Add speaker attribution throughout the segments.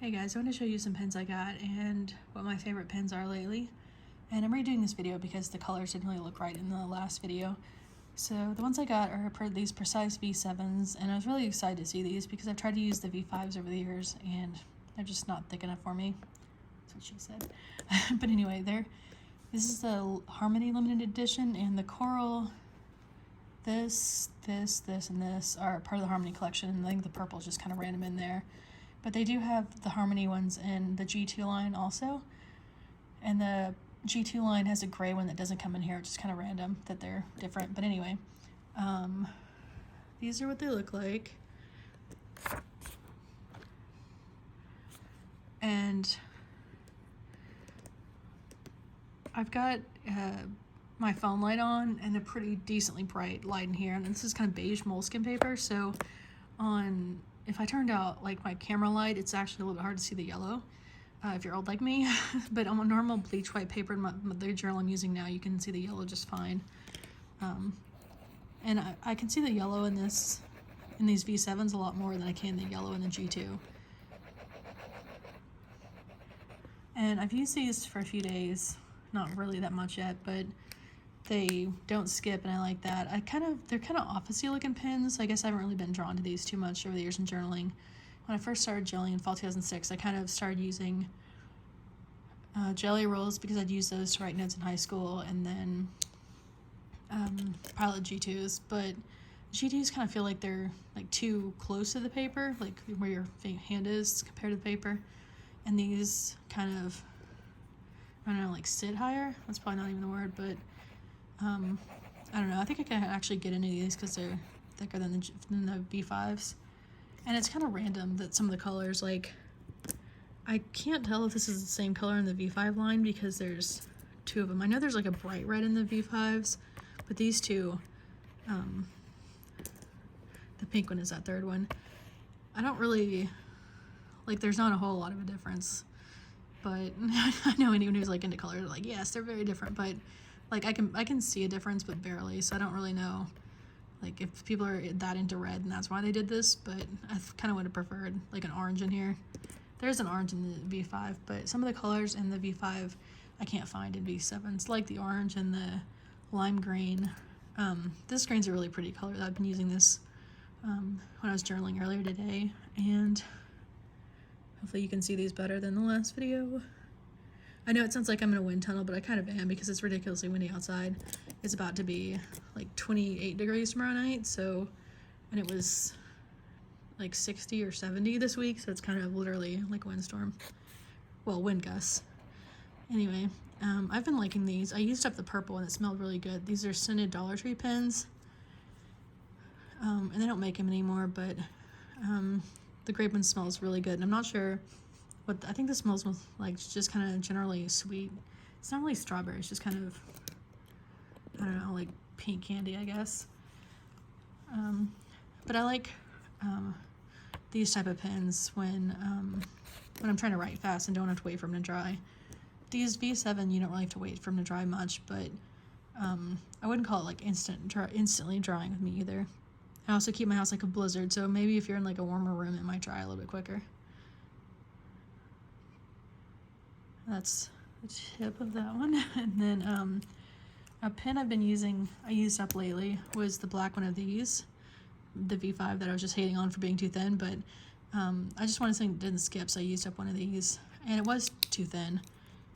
Speaker 1: Hey guys, I want to show you some pens I got and what my favorite pens are lately. And I'm redoing this video because the colors didn't really look right in the last video. So the ones I got are these Precise V7s, and I was really excited to see these because I've tried to use the V5s over the years and they're just not thick enough for me. That's what she said. But anyway, this is the Harmony limited edition, and the Coral, this, and this are part of the Harmony collection, and I think the purple is just kind of random in there. But they do have the Harmony ones in the G2 line also. And the G2 line has a gray one that doesn't come in here, which is kind of random that they're different. But anyway, these are what they look like. And I've got my phone light on and a pretty decently bright light in here. And this is kind of beige moleskin paper. So if I turned out like my camera light, it's actually a little bit hard to see the yellow if you're old like me. But on a normal bleach white paper, the journal I'm using now, you can see the yellow just fine. And I can see the yellow in these V7s a lot more than I can the yellow in the G2. And I've used these for a few days, not really that much yet, but they don't skip, and I like that. They're kind of officey looking pens. I guess I haven't really been drawn to these too much over the years in journaling. When I first started journaling in fall 2006, I kind of started using jelly rolls because I'd use those to write notes in high school, and then Pilot G2s. But G2s kind of feel like they're like too close to the paper, like where your hand is compared to the paper. And these kind of, I don't know, like sit higher. That's probably not even the word, but I don't know. I think I can actually get into these because they're thicker than the V5s. And it's kind of random that some of the colors, like, I can't tell if this is the same color in the V5 line because there's two of them. I know there's like a bright red in the V5s, but these two, the pink one is that third one. I don't really, like, there's not a whole lot of a difference. But I know anyone who's like into colors, like, yes, they're very different, but like I can see a difference, but barely. So I don't really know, like, if people are that into red and that's why they did this. But I kind of would have preferred like an orange in here. There's an orange in the V5, but some of the colors in the V5 I can't find in V7s, like the orange and the lime green. This green's a really pretty color. I've been using this when I was journaling earlier today, and hopefully you can see these better than the last video. I know it sounds like I'm in a wind tunnel, but I kind of am because it's ridiculously windy outside. It's about to be like 28 degrees tomorrow night, and it was like 60 or 70 this week, so it's kind of literally like a windstorm. Well, wind gusts. Anyway, I've been liking these. I used up the purple and it smelled really good. These are scented Dollar Tree pens. And they don't make them anymore, but the grape one smells really good. And I'm not sure what, I think this smells like just kind of generally sweet. It's not really strawberry, it's just kind of, I don't know, like pink candy, I guess. But I like these type of pens when I'm trying to write fast and don't have to wait for them to dry. These V7, you don't really have to wait for them to dry much, but I wouldn't call it like instantly drying with me either. I also keep my house like a blizzard, so maybe if you're in like a warmer room, it might dry a little bit quicker. That's the tip of that one. And then a pen I've been using, I used up lately, was the black one of these, the V5 that I was just hating on for being too thin, but I just wanted something that didn't skip, so I used up one of these. And it was too thin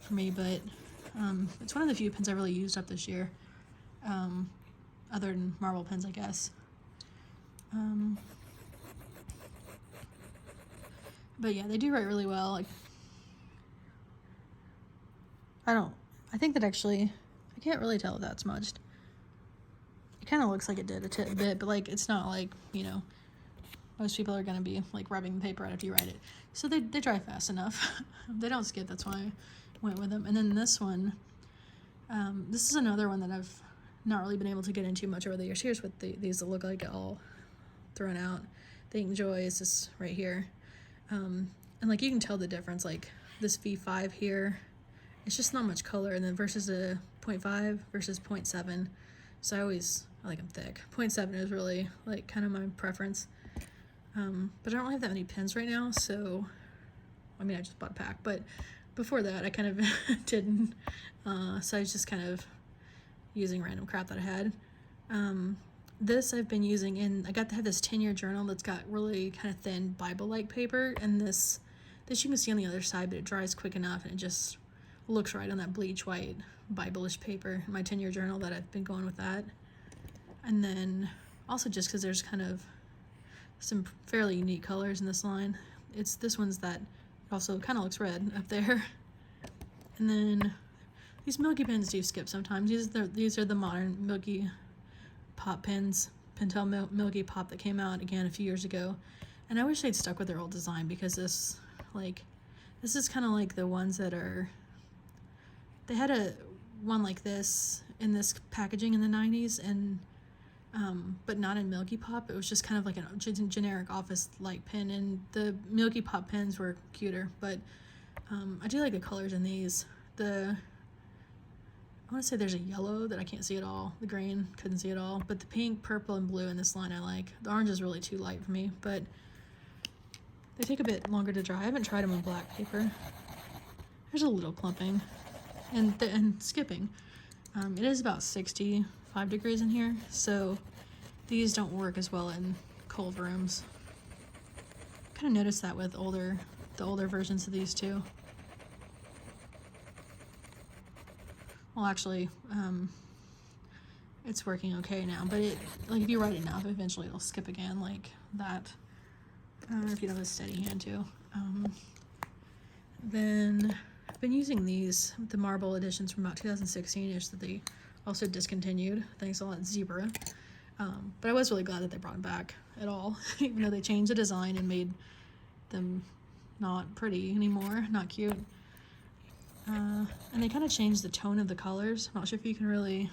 Speaker 1: for me, but it's one of the few pens I really used up this year, other than marble pens, I guess. But yeah, they do write really well. Like, I think that actually, I can't really tell if that's smudged. It kind of looks like it did a bit, but like, it's not like, you know, most people are going to be like rubbing the paper out after you write it. So they dry fast enough. They don't skip, that's why I went with them. And then this one, this is another one that I've not really been able to get into much over the years. Here's what these look like all thrown out. The Enjoy is this right here. And like you can tell the difference, like this V5 here, it's just not much color, and then versus a 0.5 versus 0.7. So I like them thick. 0.7 is really like kind of my preference. But I don't really have that many pens right now, so I mean, I just bought a pack, but before that I kind of didn't. So I was just kind of using random crap that I had. This I've been using in, I got to have this 10-year journal that's got really kind of thin Bible-like paper, and this you can see on the other side, but it dries quick enough and it just looks right on that bleach white Bible-ish paper. My 10-year journal, that I've been going with that. And then also just because there's kind of some fairly unique colors in this line. This one's that also kind of looks red up there. And then these Milky pens do skip sometimes. These are the modern Milky Pop pens, Pentel Milky Pop, that came out again a few years ago. And I wish they'd stuck with their old design, because this is kind of like the ones that are, they had one like this in this packaging in the 90s, and but not in Milky Pop. It was just kind of like a generic office-like pen, and the Milky Pop pens were cuter. But I do like the colors in these. I want to say there's a yellow that I can't see at all. The green, couldn't see at all. But the pink, purple, and blue in this line I like. The orange is really too light for me, but they take a bit longer to dry. I haven't tried them on black paper. There's a little clumping and skipping. It is about 65 degrees in here, so these don't work as well in cold rooms. Kind of noticed that with the older versions of these too. Well, actually, it's working okay now, but like if you write enough, eventually it'll skip again, like that. If you don't have a steady hand too. Then I've been using these, the marble editions from about 2016-ish that they also discontinued. Thanks a lot, Zebra. But I was really glad that they brought them back at all, even though they changed the design and made them not pretty anymore, not cute. And they kind of changed the tone of the colors. I'm not sure if you can really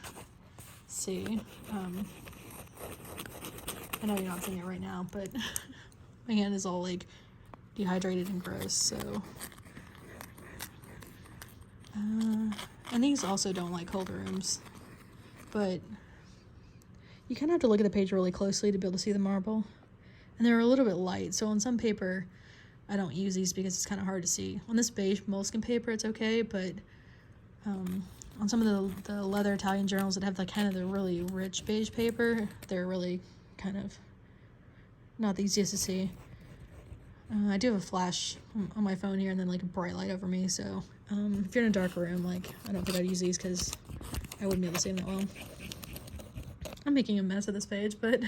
Speaker 1: see. I know you're not seeing it right now, but my hand is all like dehydrated and gross, so. And these also don't like cold rooms, but you kind of have to look at the page really closely to be able to see the marble. And they're a little bit light, so on some paper, I don't use these because it's kind of hard to see. On this beige moleskin paper, it's okay, but on some of the leather Italian journals that have like kind of the really rich beige paper, they're really kind of not the easiest to see. I do have a flash on my phone here and then like a bright light over me, so if you're in a dark room, like I don't think I'd use these because I wouldn't be able to see them that well. I'm making a mess of this page, but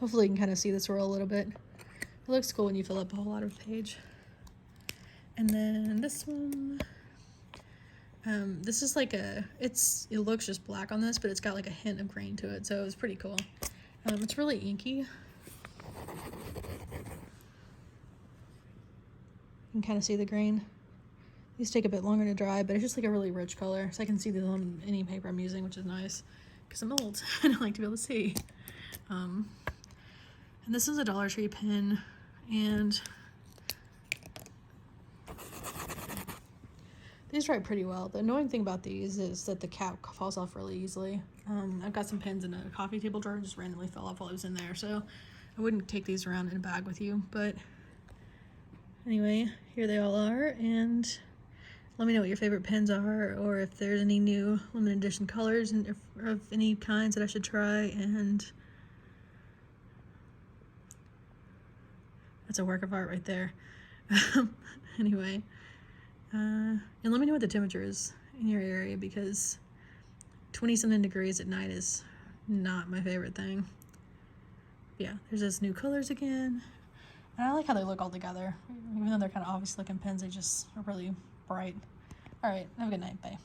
Speaker 1: hopefully you can kind of see the swirl a little bit. It looks cool when you fill up a whole lot of the page. And then this one, this is like it looks just black on this, but it's got like a hint of grain to it, so it's pretty cool. It's really inky. You can kind of see the grain. These take a bit longer to dry, but it's just like a really rich color, so I can see them on any paper I'm using, which is nice, because I'm old and I like to be able to see. And this is a Dollar Tree pen, and these dry pretty well. The annoying thing about these is that the cap falls off really easily. I've got some pens in a coffee table drawer and just randomly fell off while I was in there, so I wouldn't take these around in a bag with you. But anyway, here they all are, and let me know what your favorite pens are, or if there's any new limited edition colors and of any kinds that I should try. And that's a work of art right there. Anyway, and let me know what the temperature is in your area, because 20-something degrees at night is not my favorite thing. Yeah, there's those new colors again. And I like how they look all together. Even though they're kind of obvious looking pens, they just are really bright. All right, have a good night. Bye.